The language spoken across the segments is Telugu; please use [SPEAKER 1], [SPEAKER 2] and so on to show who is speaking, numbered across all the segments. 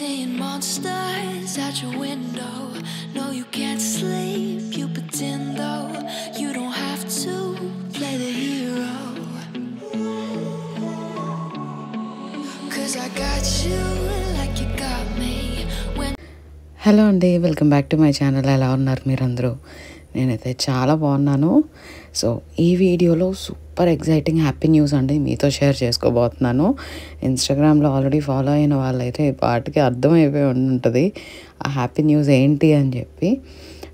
[SPEAKER 1] seeing monsters at your window. No, you can't sleep, you pretend though. You don't have to play the hero. 'Cause I got you like you got me.
[SPEAKER 2] Hello అండి, welcome back to my channel. ఎలా ఉన్నారు మీరందరూ? నేనైతే చాలా బాగున్నాను. సో ఈ వీడియోలో సూపర్ ఎగ్జైటింగ్ హ్యాపీ న్యూస్ అండి మీతో షేర్ చేసుకోబోతున్నాను. ఇన్స్టాగ్రామ్లో ఆల్రెడీ ఫాలో అయిన వాళ్ళైతే వాటికి అర్థమైపోయి ఉంటుంది ఆ హ్యాపీ న్యూస్ ఏంటి అని చెప్పి.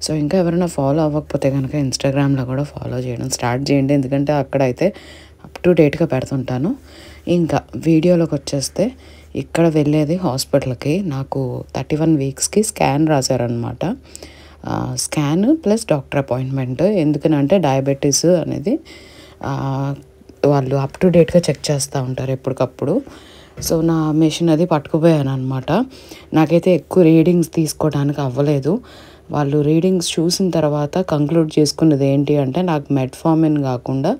[SPEAKER 2] సో ఇంకా ఎవరైనా ఫాలో అవ్వకపోతే కనుక ఇన్స్టాగ్రామ్లో కూడా ఫాలో చేయడం స్టార్ట్ చేయండి, ఎందుకంటే అక్కడైతే అప్ టు డేట్గా పెడుతుంటాను. ఇంకా వీడియోలోకి వచ్చేస్తే, ఇక్కడ వెళ్ళేది హాస్పిటల్కి. నాకు 31 వీక్స్కి స్కాన్ రాశారనమాట. Scan plus doctor appointment. ఎందుకనంటే డయాబెటీస్ అనేది వాళ్ళు అప్ టు డేట్గా చెక్ చేస్తూ ఉంటారు ఎప్పటికప్పుడు. సో నా మెషిన్ అది పట్టుకుపోయాను అనమాట. నాకైతే ఎక్కువ రీడింగ్స్ తీసుకోవడానికి అవ్వలేదు. వాళ్ళు రీడింగ్స్ చూసిన తర్వాత కంక్లూడ్ చేసుకున్నది ఏంటి అంటే, నాకు మెట్ఫార్మిన్ కాకుండా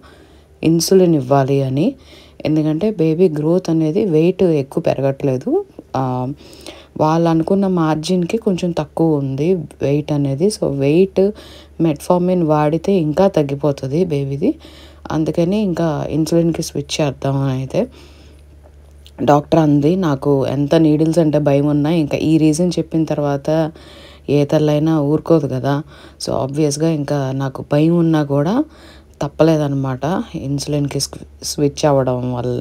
[SPEAKER 2] ఇన్సులిన్ ఇవ్వాలి అని. ఎందుకంటే బేబీ గ్రోత్ అనేది వెయిట్ ఎక్కువ పెరగట్లేదు, వాళ్ళు అనుకున్న మార్జిన్కి కొంచెం తక్కువ ఉంది వెయిట్ అనేది. సో వెయిట్ మెట్ఫార్మిన్ వాడితే ఇంకా తగ్గిపోతుంది బేబీది. అందుకని ఇంకా ఇన్సులిన్కి స్విచ్ చేద్దామని అయితే డాక్టర్ అంది. నాకు ఎంత నీడిల్స్ అంటే భయం ఉన్నా ఇంకా ఈ రీజన్ చెప్పిన తర్వాత ఏ తల్లైనా ఊరుకోదు కదా. సో ఆబ్వియస్గా ఇంకా నాకు భయం ఉన్నా కూడా తప్పలేదన్నమాట ఇన్సులిన్కి స్విచ్ అవ్వడం వల్ల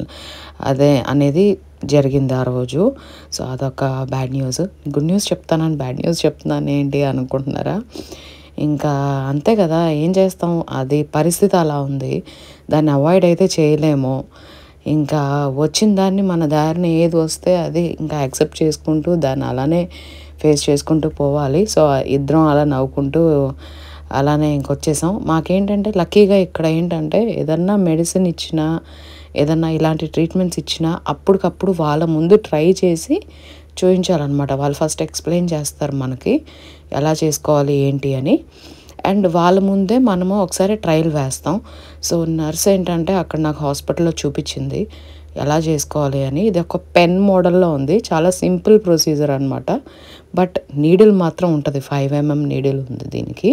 [SPEAKER 2] అదే అనేది జరిగింది ఆ రోజు. సో అదొక బ్యాడ్ న్యూస్. గుడ్ న్యూస్ చెప్తానని బ్యాడ్ న్యూస్ చెప్తున్నాను ఏంటి అనుకుంటున్నారా? ఇంకా అంతే కదా, ఏం చేస్తాం, అది పరిస్థితి అలా ఉంది, దాన్ని అవాయిడ్ అయితే చేయలేము. ఇంకా వచ్చిన దాన్ని మన దారిని ఏది వస్తే అది ఇంకా యాక్సెప్ట్ చేసుకుంటూ దాన్ని అలానే ఫేస్ చేసుకుంటూ పోవాలి. సో ఇద్దరం అలా నవ్వుకుంటూ అలానే ఇంకొచ్చేసాం. మాకేంటంటే లక్కీగా ఇక్కడ ఏంటంటే ఏదన్నా మెడిసిన్ ఇచ్చినా ఏదన్నా ఇలాంటి ట్రీట్మెంట్స్ ఇచ్చినా అప్పటికప్పుడు వాళ్ళ ముందు ట్రై చేసి చూపించాలన్నమాట. వాళ్ళు ఫస్ట్ ఎక్స్ప్లెయిన్ చేస్తారు మనకి ఎలా చేసుకోవాలి ఏంటి అని, అండ్ వాళ్ళ ముందే మనము ఒకసారి ట్రయల్ వేస్తాం. సో నర్స్ ఏంటంటే అక్కడ నాకు హాస్పిటల్లో చూపించింది ఎలా చేసుకోవాలి అని. ఇది ఒక పెన్ మోడల్లో ఉంది, చాలా సింపుల్ ప్రొసీజర్ అనమాట. బట్ నీడిల్ మాత్రం ఉంటుంది, 5 mm నీడిల్ ఉంది దీనికి.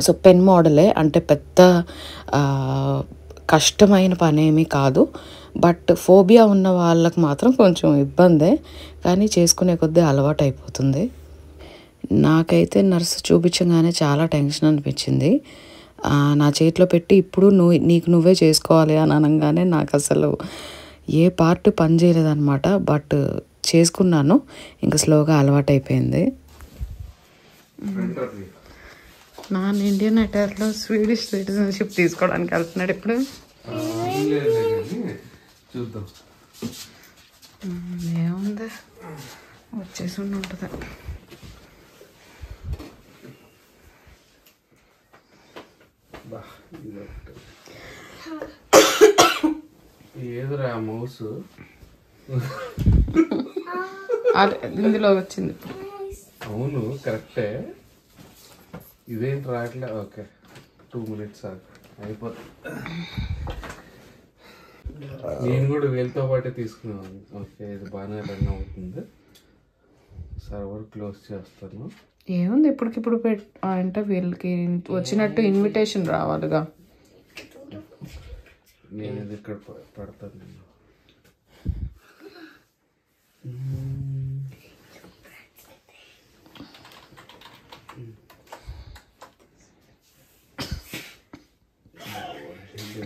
[SPEAKER 2] సో పెన్ మోడలే, అంటే పెద్ద కష్టమైన పని ఏమీ కాదు. బట్ ఫోబియా ఉన్న వాళ్ళకి మాత్రం కొంచెం ఇబ్బందే, కానీ చేసుకునే కొద్దీ అలవాటు అయిపోతుంది. నాకైతే నర్సు చూపించగానే చాలా టెన్షన్ అనిపించింది. నా చేతిలో పెట్టి ఇప్పుడు నీకు నువ్వే చేసుకోవాలి అని అనగానే నాకు అసలు ఏ పార్ట్ పని చేయలేదన్నమాట. బట్ చేసుకున్నాను, ఇంకా స్లోగా అలవాటు అయిపోయింది. నాన్ ఇండియన్ అటైర్లో స్వీడిష్ సిటిజన్షిప్ తీసుకోవడానికి వెళ్తున్నాడు ఇప్పుడు.
[SPEAKER 3] చూద్దాం
[SPEAKER 2] ఏముంది, వచ్చేసి ఉంటుంది.
[SPEAKER 3] ఏదిరా మౌస్
[SPEAKER 2] అదే ఇందులో వచ్చింది.
[SPEAKER 3] అవును కరెక్టే, ఇదేంటి రావట్లే. ఓకే 2 minutes అయిపోతుంది. నేను కూడా వీళ్ళతో పాటే తీసుకున్నాను. ఓకే ఇది బాగానే రన్ అవుతుంది. సర్వర్ క్లోజ్ చేస్తాను.
[SPEAKER 2] ఏముంది ఇప్పటికిప్పుడు అంటే వీళ్ళకి వచ్చినట్టు ఇన్విటేషన్ రావాలిగా.
[SPEAKER 3] నేను ఇది ఇక్కడ పెడతాను.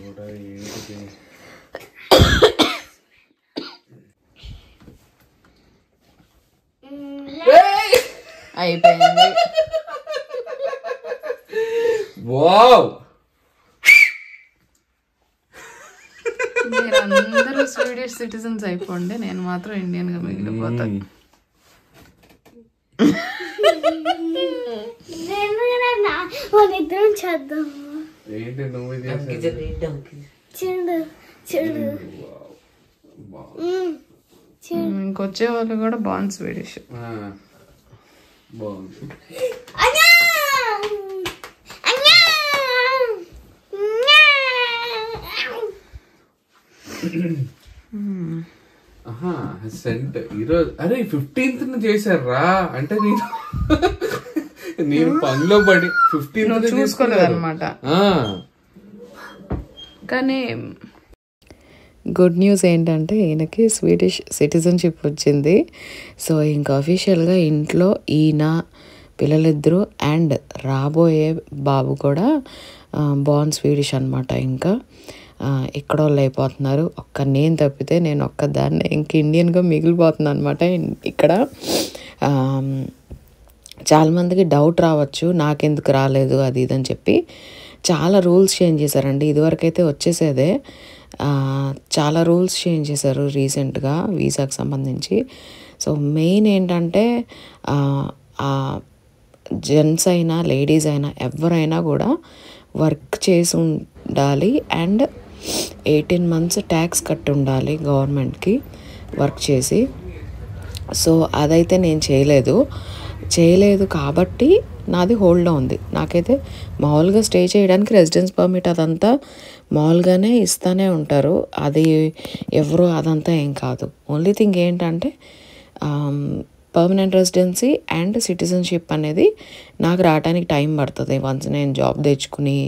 [SPEAKER 3] కూడా ఏంటిది
[SPEAKER 2] అయిపోయింది.
[SPEAKER 3] వావ్,
[SPEAKER 2] మీరందరూ స్వీడిష్ సిటిజన్స్ అయిపోండి, నేను మాత్రం ఇండియన్ గా మిగిలిపోతాను.
[SPEAKER 3] ఏంటి నువ్వు
[SPEAKER 2] ఇంకొచ్చే వాళ్ళు కూడా బాగుంది స్వీడిష్.
[SPEAKER 3] బాగుంది. సెంట్ ఈరోజు అరే 15th చేశారా అంటే నేను పనిలో పడి 15th
[SPEAKER 2] చూసుకోలేదు అనమాట. కానీ గుడ్ న్యూస్ ఏంటంటే ఈయనకి స్వీడిష్ సిటిజన్షిప్ వచ్చింది. సో ఇంకా అఫీషియల్గా ఇంట్లో ఈయన పిల్లలిద్దరూ అండ్ రాబోయే బాబు కూడా బార్న్ స్వీడిష్ అనమాట. ఇంకా ఇక్కడ వాళ్ళు అయిపోతున్నారు. ఒక్క నేను తప్పితే నేను ఒక్కదాన్ని ఇంక ఇండియన్గా మిగిలిపోతున్నాను అనమాట. ఇక్కడ చాలామందికి డౌట్ రావచ్చు నాకెందుకు రాలేదు అది ఇదని చెప్పి. చాలా రూల్స్ చేంజ్ చేశారండి. ఇదివరకైతే వచ్చేసేదే, చాలా రూల్స్ చేంజ్ చేశారు రీసెంట్గా వీసాకి సంబంధించి. సో మెయిన్ ఏంటంటే జెంట్స్ అయినా లేడీస్ అయినా ఎవరైనా కూడా వర్క్ చేసి ఉండాలి అండ్ 18 months ట్యాక్స్ కట్టి ఉండాలి గవర్నమెంట్కి వర్క్ చేసి. సో అదైతే నేను చేయలేదు కాబట్టి నాది హోల్డ్లో ఉంది. నాకైతే మామూలుగా స్టే చేయడానికి రెసిడెన్స్ పర్మిట్ అదంతా మామూలుగానే ఇస్తూనే ఉంటారు. అది ఎవరు అదంతా ఏం కాదు. ఓన్లీ థింగ్ ఏంటంటే పర్మనెంట్ రెసిడెన్సీ అండ్ సిటిజన్షిప్ అనేది నాకు రావడానికి టైం పడుతుంది. వన్స్ నేను జాబ్ తెచ్చుకుని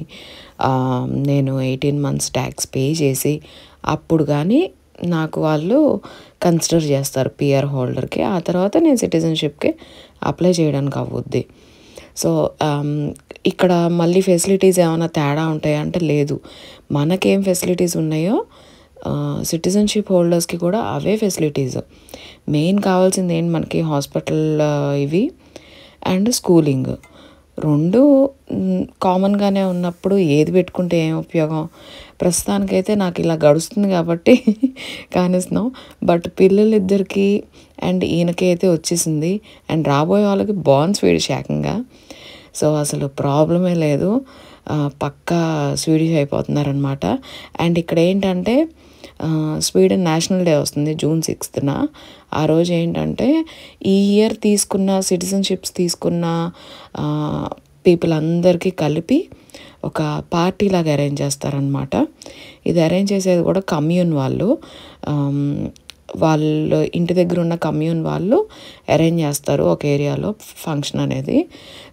[SPEAKER 2] నేను 18 months ట్యాక్స్ పే చేసి అప్పుడు కానీ నాకు వాళ్ళు కన్సిడర్ చేస్తారు పిఆర్ హోల్డర్కి. ఆ తర్వాత నేను సిటిజన్షిప్కి అప్లై చేయడానికి అవ్వద్ది. సో ఇక్కడ మళ్ళీ ఫెసిలిటీస్ ఏమైనా తేడా ఉంటాయంటే లేదు. మనకేం ఫెసిలిటీస్ ఉన్నాయో సిటిజన్షిప్ హోల్డర్స్కి కూడా అవే ఫెసిలిటీస్. మెయిన్ కావాల్సింది ఏంటి మనకి హాస్పిటల్ ఇవి అండ్ స్కూలింగ్ రెండు కామన్గానే ఉన్నప్పుడు ఏది పెట్టుకుంటే ఏం ఉపయోగం. ప్రస్తుతానికైతే నాకు ఇలా గడుస్తుంది కాబట్టి కానిస్తున్నాం. బట్ పిల్లలిద్దరికి అండ్ ఈయనకి అయితే వచ్చేసింది అండ్ రాబోయే వాళ్ళకి బార్న్ స్వీడిష్ ఏకంగా. సో అసలు ప్రాబ్లమే లేదు, పక్కా స్వీడిష్ అయిపోతున్నారనమాట. అండ్ ఇక్కడ ఏంటంటే స్వీడన్ నేషనల్ డే వస్తుంది June 6th. ఆ రోజు ఏంటంటే ఈ ఇయర్ తీసుకున్న సిటిజన్షిప్స్ తీసుకున్న పీపుల్ అందరికీ కలిపి ఒక పార్టీ లాగా అరేంజ్ చేస్తారనమాట. ఇది అరేంజ్ చేసేది కూడా కమ్యూన్ వాళ్ళు ఇంటి దగ్గర ఉన్న కమ్యూన్ వాళ్ళు అరేంజ్ చేస్తారు ఒక ఏరియాలో ఫంక్షన్ అనేది.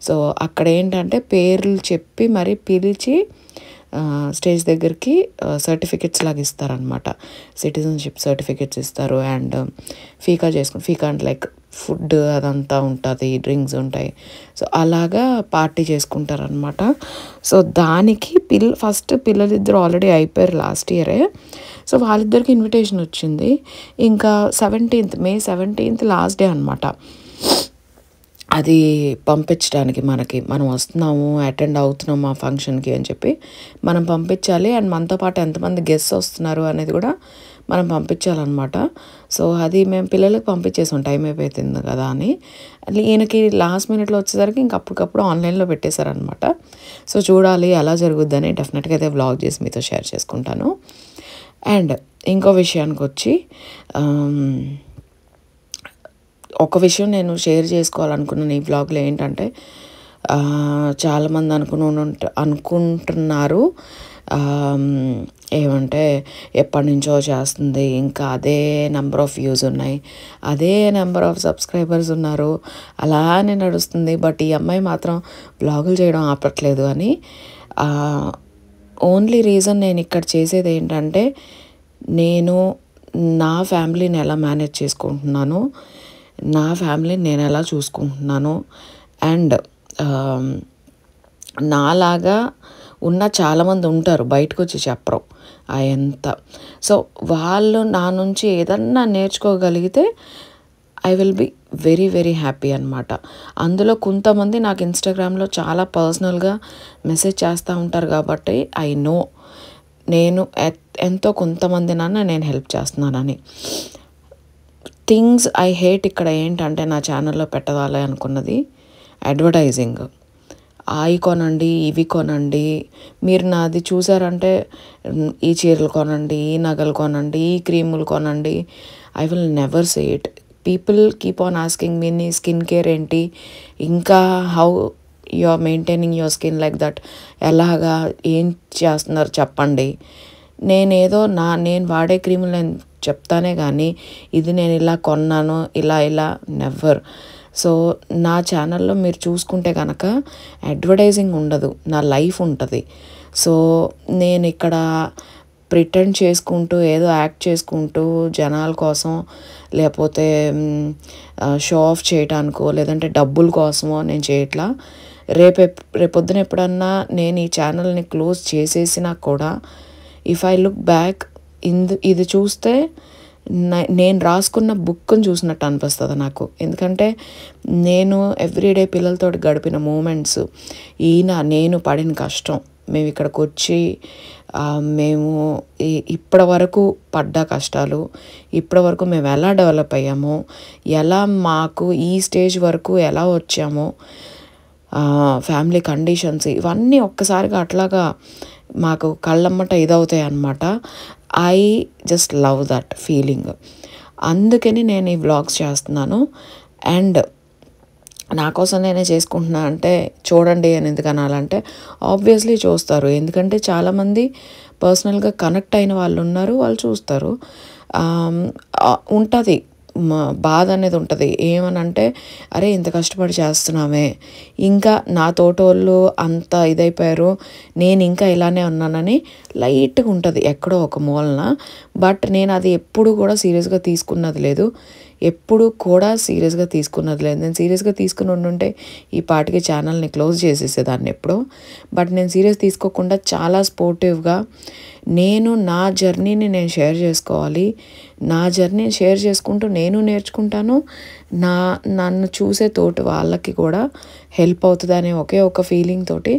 [SPEAKER 2] సో అక్కడ ఏంటంటే పేర్లు చెప్పి మరి పిలిచి స్టేజ్ దగ్గరికి సర్టిఫికెట్స్ లాగా ఇస్తారనమాట. సిటిజన్షిప్ సర్టిఫికెట్స్ ఇస్తారు అండ్ ఫీకా అంటే లైక్ ఫుడ్ అదంతా ఉంటుంది, డ్రింక్స్ ఉంటాయి. సో అలాగా పార్టీ చేసుకుంటారనమాట. సో దానికి ఫస్ట్ పిల్లలిద్దరు ఆల్రెడీ అయిపోయారు లాస్ట్ ఇయరే. సో వాళ్ళిద్దరికి ఇన్విటేషన్ వచ్చింది. ఇంకా May 17th లాస్ట్ డే అనమాట. అది పంపించడానికి మనం వస్తున్నాము అటెండ్ అవుతున్నాము ఆ ఫంక్షన్కి అని చెప్పి మనం పంపించాలి. అండ్ మనతో పాటు ఎంతమంది గెస్ట్స్ వస్తున్నారు అనేది కూడా మనం పంపించాలన్నమాట. సో అది మేము పిల్లలకి పంపించేసాం టైం అయిపోతుంది కదా అని. ఈయనకి లాస్ట్ మినిట్లో వచ్చేసరికి ఇంక అప్పటికప్పుడు ఆన్లైన్లో పెట్టేశారనమాట. సో చూడాలి ఎలా జరుగుద్దని డెఫినెట్గా అయితే వ్లాగ్ చేసి మీతో షేర్ చేసుకుంటాను. అండ్ ఇంకో విషయానికి వచ్చి ఒక విషయం నేను షేర్ చేసుకోవాలనుకున్నాను ఈ వ్లాగ్లో ఏంటంటే చాలామంది అనుకుంటున్నారు ఏమంటే ఎప్పటి నుంచో చేస్తుంది, ఇంకా అదే నెంబర్ ఆఫ్ వ్యూస్ ఉన్నాయి, అదే నెంబర్ ఆఫ్ సబ్స్క్రైబర్స్ ఉన్నారు, అలానే నడుస్తుంది, బట్ ఈ అమ్మాయి మాత్రం వ్లాగులు చేయడం ఆపట్లేదు అని. ఓన్లీ రీజన్ నేను ఇక్కడ చేసేది ఏంటంటే నేను నా ఫ్యామిలీని ఎలా మేనేజ్ చేసుకుంటున్నాను, నా ఫ్యామిలీని నేను ఎలా చూసుకుంటున్నాను అండ్ నాలాగా ఉన్న చాలామంది ఉంటారు బయటకు వచ్చి చెప్పరు ఎంత. సో వాళ్ళు నా నుంచి ఏదన్నా నేర్చుకోగలిగితే I will be very very happy అనమాట. అందులో కొంతమంది నాకు ఇన్స్టాగ్రామ్లో చాలా పర్సనల్గా మెసేజ్ చేస్తూ ఉంటారు కాబట్టి ఐ నో నేను ఎంతో కొంతమంది నేను హెల్ప్ చేస్తున్నానని. థింగ్స్ ఐ హేట్ ఇక్కడ ఏంటంటే నా ఛానల్లో పెట్టవాలి అనుకున్నది అడ్వర్టైజింగ్. అవి కొనండి, ఇవి కొనండి, మీరు నాది చూసారంటే ఈ చీరలు కొనండి, ఈ నగలు కొనండి, ఈ క్రీములు కొనండి. I will never say it. People keep on asking me నీ స్కిన్ కేర్ ఏంటి, ఇంకా how you are maintaining your skin like that, ఎలాగా ఏం చేస్తున్నారు చెప్పండి. నేను వాడే క్రీములు నేను చెప్తానే కానీ ఇది నేను ఇలా కొన్నాను ఇలా నెవర్. సో నా ఛానల్లో మీరు చూసుకుంటే కనుక అడ్వర్టైజింగ్ ఉండదు, నా లైఫ్ ఉంటుంది. సో నేను ఇక్కడ ప్రిటెండ్ చేసుకుంటూ ఏదో యాక్ట్ చేసుకుంటూ జనాల కోసం లేకపోతే షో ఆఫ్ చేయడానికో లేదంటే డబ్బుల కోసమో నేను చేయట్లా. రేపొద్దున ఎప్పుడన్నా నేను ఈ ఛానల్ని క్లోజ్ చేసేసినా కూడా ఇఫ్ ఐ లుక్ బ్యాక్ ఇది చూస్తే నేను రాసుకున్న బుక్ని చూసినట్టు అనిపిస్తుంది నాకు. ఎందుకంటే నేను ఎవ్రీడే పిల్లలతో గడిపిన మూమెంట్స్, నేను పడిన కష్టం, మేము ఇక్కడికి వచ్చి మేము ఇప్పటి వరకు పడ్డ కష్టాలు, ఇప్పటి వరకు మేము ఎలా డెవలప్ అయ్యామో, ఎలా మాకు ఈ స్టేజ్ వరకు ఎలా వచ్చామో, ఫ్యామిలీ కండిషన్స్ ఇవన్నీ ఒక్కసారిగా అట్లాగా మాకు కళ్ళమ్మట ఇదవుతాయి అన్నమాట. I just love that feeling. అందుకని నేను ఈ వ్లాగ్స్ చేస్తున్నాను. అండ్ నా కోసం నేనే చేసుకుంటున్నా అంటే చూడండి అని ఎందుకు అనాలంటే ఆబ్వియస్లీ చూస్తారు. ఎందుకంటే చాలామంది పర్సనల్గా కనెక్ట్ అయిన వాళ్ళు ఉన్నారు, వాళ్ళు చూస్తారు. ఉంటుంది బాధ అనేది ఉంటుంది. ఏమనంటే అరే ఇంత కష్టపడి చేస్తున్నామే, ఇంకా నా తోటోళ్ళు అంత ఇదైపోయారు, నేను ఇంకా ఇలానే ఉన్నానని లైట్గా ఉంటుంది ఎక్కడో ఒక మూలన. బట్ నేను అది ఎప్పుడు కూడా సీరియస్గా తీసుకున్నది లేదు, నేను సీరియస్గా తీసుకుని ఉండుంటే ఈ పాటికి ఛానల్ని క్లోజ్ చేసేసేదాన్ని ఎప్పుడో. బట్ నేను సీరియస్ తీసుకోకుండా చాలా స్పోర్టివ్గా నేను నా జర్నీని నేను షేర్ చేసుకోవాలి, నా జర్నీని షేర్ చేసుకుంటూ నేను నేర్చుకుంటాను, నన్ను చూసే తోటి వాళ్ళకి కూడా హెల్ప్ అవుతుంది అనే ఒకే ఒక ఫీలింగ్ తోటి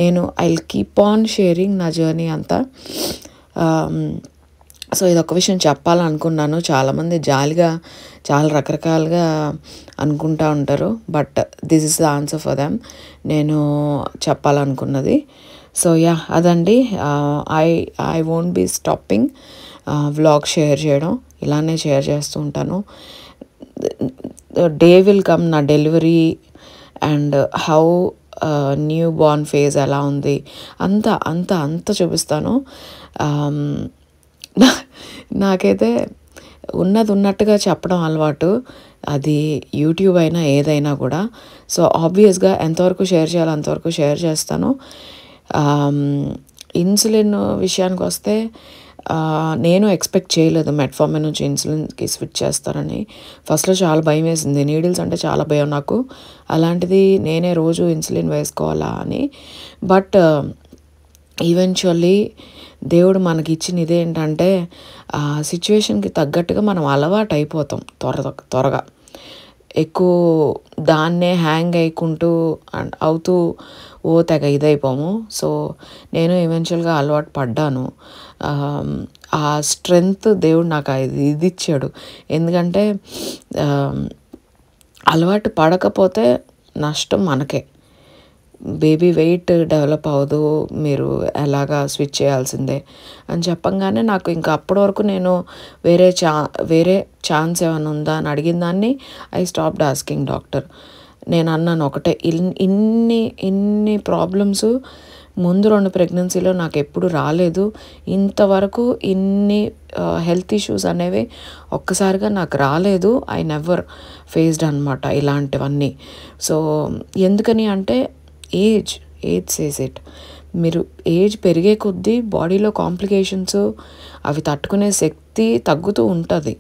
[SPEAKER 2] నేను I will keep on sharing నా జర్నీ అంతా. సో ఇదొక విషయం చెప్పాలనుకున్నాను. చాలామంది జాలిగా చాలా రకరకాలుగా అనుకుంటూ ఉంటారు, but this is the answer for them, నేను చెప్పాలనుకున్నది. సో అదండి. I won't be stopping vlog share చేయడం, ఇలానే షేర్ చేస్తూ ఉంటాను. డే విల్ కమ్, నా delivery and how newborn phase ఎలా ఉంది అంత చూపిస్తాను. నాకైతే ఉన్నట్టుగా చెప్పడం అలవాటు, అది యూట్యూబ్ అయినా ఏదైనా కూడా. సో ఆబ్వియస్గా ఎంతవరకు షేర్ చేయాలో అంతవరకు షేర్ చేస్తాను. ఇన్సులిన్ విషయానికి వస్తే నేను ఎక్స్పెక్ట్ చేయలేదు మెట్ఫార్మిన్ నుంచి ఇన్సులిన్కి స్విచ్ చేస్తారని. ఫస్ట్లో చాలా భయం వేసింది, నీడిల్స్ అంటే చాలా భయం నాకు, అలాంటిది నేనే రోజు ఇన్సులిన్ వేసుకోవాలా అని. బట్ ఈవెన్చువల్లీ దేవుడు మనకి ఇచ్చిన ఇదేంటంటే సిచ్యువేషన్కి తగ్గట్టుగా మనం అలవాటు అయిపోతాం త్వరగా. ఎక్కువ దాన్నే హ్యాంగ్ అయ్యుకుంటూ అవుతూ తెగ ఇదైపోము. సో నేను ఈవెన్చువల్గా అలవాటు పడ్డాను. ఆ స్ట్రెంగ్త్ దేవుడు నాకు ఇది ఇచ్చాడు. ఎందుకంటే అలవాటు పడకపోతే నష్టం మనకే. బేబీ వెయిట్ డెవలప్ అవ్వదు, మీరు ఎలాగా స్విచ్ చేయాల్సిందే అని చెప్పంగానే నాకు ఇంకా అప్పటి వరకు నేను వేరే ఛాన్స్ ఏమైనా ఉందా అని అడిగిన దాన్ని ఐ స్టాప్డ్ ఆస్కింగ్ డాక్టర్. నేను అన్నాను ఒకటే, ఇన్ని ప్రాబ్లమ్స్ ముందు 2 ప్రెగ్నెన్సీలో నాకు ఎప్పుడు రాలేదు, ఇంతవరకు ఇన్ని హెల్త్ ఇష్యూస్ అనేవి ఒక్కసారిగా నాకు రాలేదు. ఐ నెవర్ ఫేస్డ్ అనమాట ఇలాంటివన్నీ. సో ఎందుకని అంటే ఏజ్ సేస్ ఇట్. మీరు ఏజ్ పెరిగే కొద్దీ బాడీలో కాంప్లికేషన్స్ అవి తట్టుకునే శక్తి తగ్గుతూ ఉంటుంది.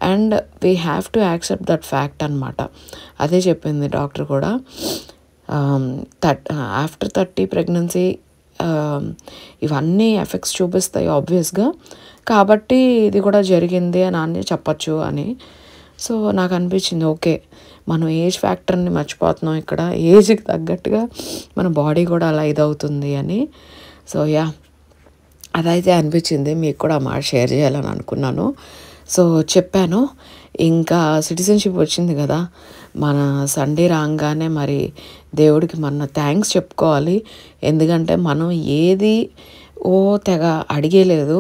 [SPEAKER 2] And we have to accept that fact అనమాట. అదే చెప్పింది డాక్టర్ కూడా. ఆఫ్టర్ 30 ప్రెగ్నెన్సీ ఇవన్నీ ఎఫెక్ట్స్ చూపిస్తాయి ఆబ్వియస్గా, కాబట్టి ఇది కూడా జరిగింది అని చెప్పచ్చు అని. సో నాకు అనిపించింది ఓకే, మనం ఏజ్ ఫ్యాక్టర్ని మర్చిపోతున్నాం ఇక్కడ, ఏజ్కి తగ్గట్టుగా మన బాడీ కూడా అలా ఇదవుతుంది అని. సో అదైతే అనిపించింది, మీకు కూడా మాట షేర్ చేయాలని అనుకున్నాను. సో చెప్పాను. ఇంకా సిటిజన్షిప్ వచ్చింది కదా, మన సండే రాగానే మరి దేవుడికి మన థ్యాంక్స్ చెప్పుకోవాలి. ఎందుకంటే మనం ఏది తెగ అడిగేలేదు,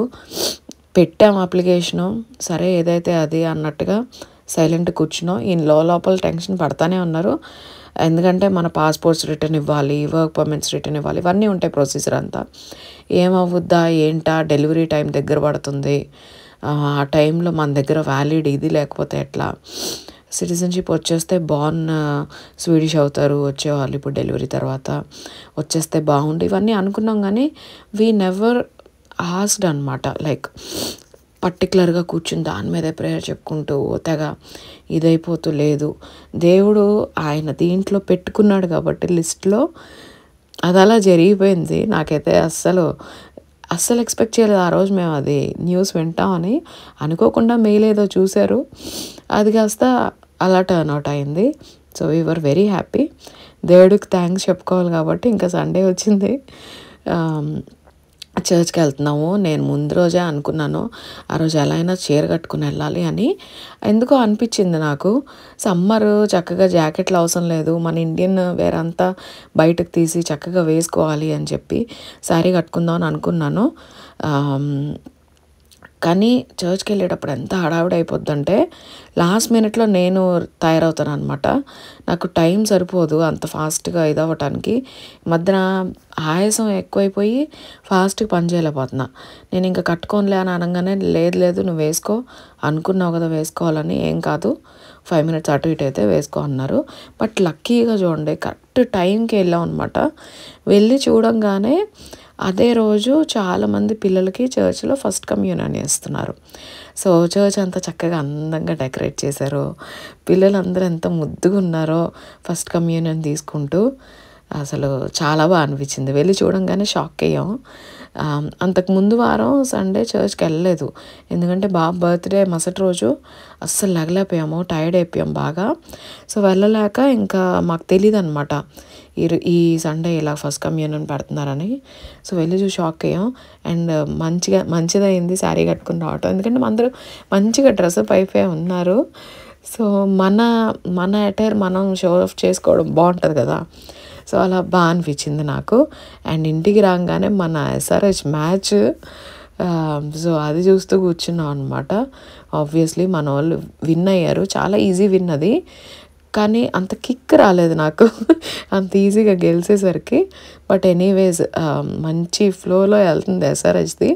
[SPEAKER 2] పెట్టాం అప్లికేషను, సరే ఏదైతే అది అన్నట్టుగా సైలెంట్ కూర్చున్నాం. ఈ లోపల టెన్షన్ పడతానే ఉన్నారు. ఎందుకంటే మన పాస్పోర్ట్స్ రిటర్న్ ఇవ్వాలి, వర్క్ పర్మిట్స్ రిటర్న్ ఇవ్వాలి, ఇవన్నీ ఉంటాయి ప్రొసీజర్ అంతా. ఏమవుద్దా ఏంటా, డెలివరీ టైం దగ్గర పడుతుంది ఆ టైంలో మన దగ్గర వ్యాలిడ్ ఇది లేకపోతే ఎట్లా, సిటిజన్షిప్ వచ్చేస్తే బార్న్ స్వీడిష్ అవుతారు వచ్చేవాళ్ళు ఇప్పుడు డెలివరీ తర్వాత, వచ్చేస్తే బాగుండు ఇవన్నీ అనుకున్నాం. కానీ వీ నెవర్ ఆస్క్డ్ అనమాట. లైక్ పర్టికులర్గా కూర్చుని దాని మీదే ప్రేయర్ చెప్పుకుంటూ తెగ ఇదైపోతూ లేదు. దేవుడు ఆయన దీంట్లో పెట్టుకున్నాడు కాబట్టి లిస్ట్లో అది అలా జరిగిపోయింది. నాకైతే అస్సలు ఎక్స్పెక్ట్ చేయలేదు ఆ రోజు మేము అది న్యూస్ వింటామని. అనుకోకుండా మెయిల్ ఏదో చూశారు, అది కాస్త అలా టర్న్ అవుట్ అయింది. So we were very happy. దేవుడికి థ్యాంక్స్ చెప్పుకోవాలి కాబట్టి ఇంకా సండే వచ్చింది, చర్చ్కి వెళ్తున్నాము. నేను ముందు రోజే అనుకున్నాను ఆ రోజు ఎలా అయినా చీర కట్టుకుని వెళ్ళాలి అని. ఎందుకో అనిపించింది నాకు, సమ్మర్ చక్కగా జాకెట్లు అవసరం లేదు, మన ఇండియన్ వేర్ అంతా బయటకు తీసి చక్కగా వేసుకోవాలి అని చెప్పి శారీ కట్టుకుందాం అని అనుకున్నాను. కానీ చర్చ్కి వెళ్ళేటప్పుడు ఎంత హడావిడి అయిపోద్దంటే లాస్ట్ మినిట్లో నేను తయారవుతాను అనమాట. నాకు టైం సరిపోదు అంత ఫాస్ట్గా ఇదవ్వటానికి. మధ్యన ఆయాసం ఎక్కువైపోయి ఫాస్ట్గా పని చేయలేకపోతున్నా. నేను ఇంకా కట్టుకోనిలే అని అనగానే లేదు నువ్వు వేసుకో, అనుకున్నావు కదా వేసుకోవాలని, ఏం కాదు 5 minutes అటు ఇటు అయితే వేసుకో అన్నారు. బట్ లక్కీగా చూడండి కరెక్ట్ టైంకి వెళ్ళాం అనమాట. వెళ్ళి చూడంగానే అదే రోజు చాలామంది పిల్లలకి చర్చ్లో ఫస్ట్ కమ్యూనియన్ చేస్తున్నారు. సో చర్చ్ అంతా చక్కగా అందంగా డెకరేట్ చేశారు, పిల్లలందరూ ఎంత ముద్దుగా ఉన్నారో ఫస్ట్ కమ్యూనియన్ తీసుకుంటూ. అసలు చాలా బాగా అనిపించింది. వెళ్ళి చూడంగానే షాక్ అయ్యాం. అంతకు ముందు వారం సండే చర్చ్కి వెళ్ళలేదు, ఎందుకంటే బాబు బర్త్డే మరుసటి రోజు అస్సలు లెగలేకపోయాము, టైర్డ్ అయిపోయాం బాగా. సో వెళ్ళలేక ఇంకా మాకు తెలియదు అనమాట ఈ సండే ఇలా ఫస్ట్ కమ్యూనియన్ పెడుతున్నారని. సో వెళ్ళి చూసి షాక్ అయ్యాం. అండ్ మంచిదైంది శారీ కట్టుకుని రావటం, ఎందుకంటే అందరూ మంచిగా డ్రెస్అప్ అయిపోయి ఉన్నారు. సో మన అటైర్ మనం షో ఆఫ్ చేసుకోవడం బాగుంటుంది కదా. సో అలా బాగా అనిపించింది నాకు. అండ్ ఇంటికి రాగానే మన SRH మ్యాచ్, సో అది చూస్తూ కూర్చున్నాం అనమాట. ఆబ్వియస్లీ మన వాళ్ళు విన్ అయ్యారు, చాలా ఈజీ విన్ అది. కానీ అంత కిక్ రాలేదు నాకు అంత ఈజీగా గెలిచేసరికి. బట్ ఎనీవేస్ మంచి ఫ్లోలో వెళ్తుంది SRHది.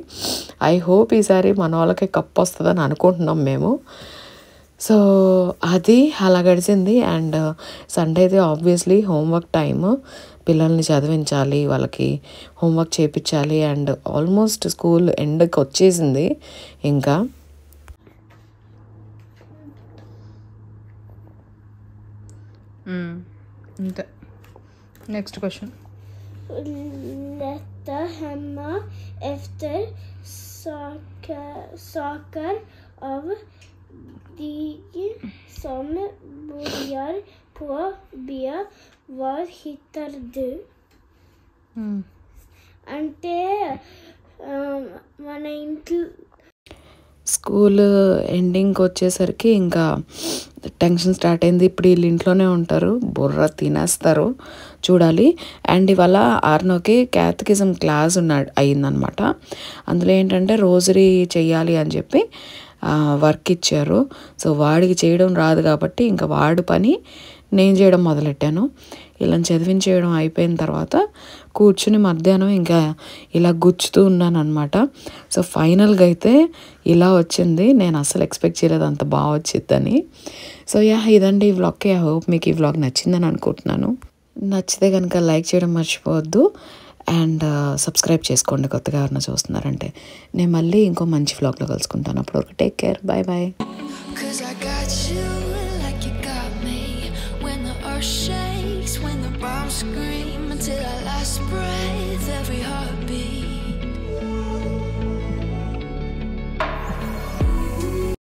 [SPEAKER 2] ఐ హోప్ ఈసారి మన వాళ్ళకి కప్ వస్తుందని అనుకుంటున్నాం మేము. సో అది అలా గడిచింది. అండ్ సండేది ఆబ్వియస్లీ హోంవర్క్ టైము, పిల్లల్ని చదివించాలి, వాళ్ళకి హోంవర్క్ చేయించాలి. అండ్ ఆల్మోస్ట్ స్కూల్ ఎండ్కి వచ్చేసింది ఇంకా.
[SPEAKER 4] అంతే. Next question.
[SPEAKER 5] Leta hemma efter saker av dig som börjar på B. Vad hittar du? అంటే మన ఇంట్లో
[SPEAKER 2] స్కూల్ ఎండింగ్కి వచ్చేసరికి ఇంకా టెన్షన్ స్టార్ట్ అయింది. ఇప్పుడు వీళ్ళు ఇంట్లోనే ఉంటారు, బుర్ర తినేస్తారు, చూడాలి. అండ్ ఇవాళ ఆర్నోకి క్యాథకిజం క్లాస్ అయిందనమాట. అందులో ఏంటంటే రోజరీ చెయ్యాలి అని చెప్పి వర్క్ ఇచ్చారు. సో వాడికి చేయడం రాదు కాబట్టి ఇంకా వాడి పని నేను చేయడం మొదలెట్టాను. ఇలా చదివించేయడం అయిపోయిన తర్వాత కూర్చుని మధ్యాహ్నం ఇంకా ఇలా గుచ్చుతూ ఉన్నాను అనమాట. సో ఫైనల్గా అయితే ఇలా వచ్చింది. నేను అసలు ఎక్స్పెక్ట్ చేయలేదు అంత బాగా వచ్చిద్దని. సో ఇదండి ఈ వ్లాగ్కి. ఐ హోప్ మీకు ఈ వ్లాగ్ నచ్చిందని అనుకుంటున్నాను. నచ్చితే కనుక లైక్ చేయడం మర్చిపోవద్దు. అండ్ సబ్స్క్రైబ్ చేసుకోండి కొత్తగా ఎవరైనా చూస్తున్నారంటే. నేను మళ్ళీ ఇంకో మంచి వ్లాగ్లో కలుసుకుంటాను. అప్పుడు వరకు take care, bye bye.
[SPEAKER 1] Shakes when the bombs scream until I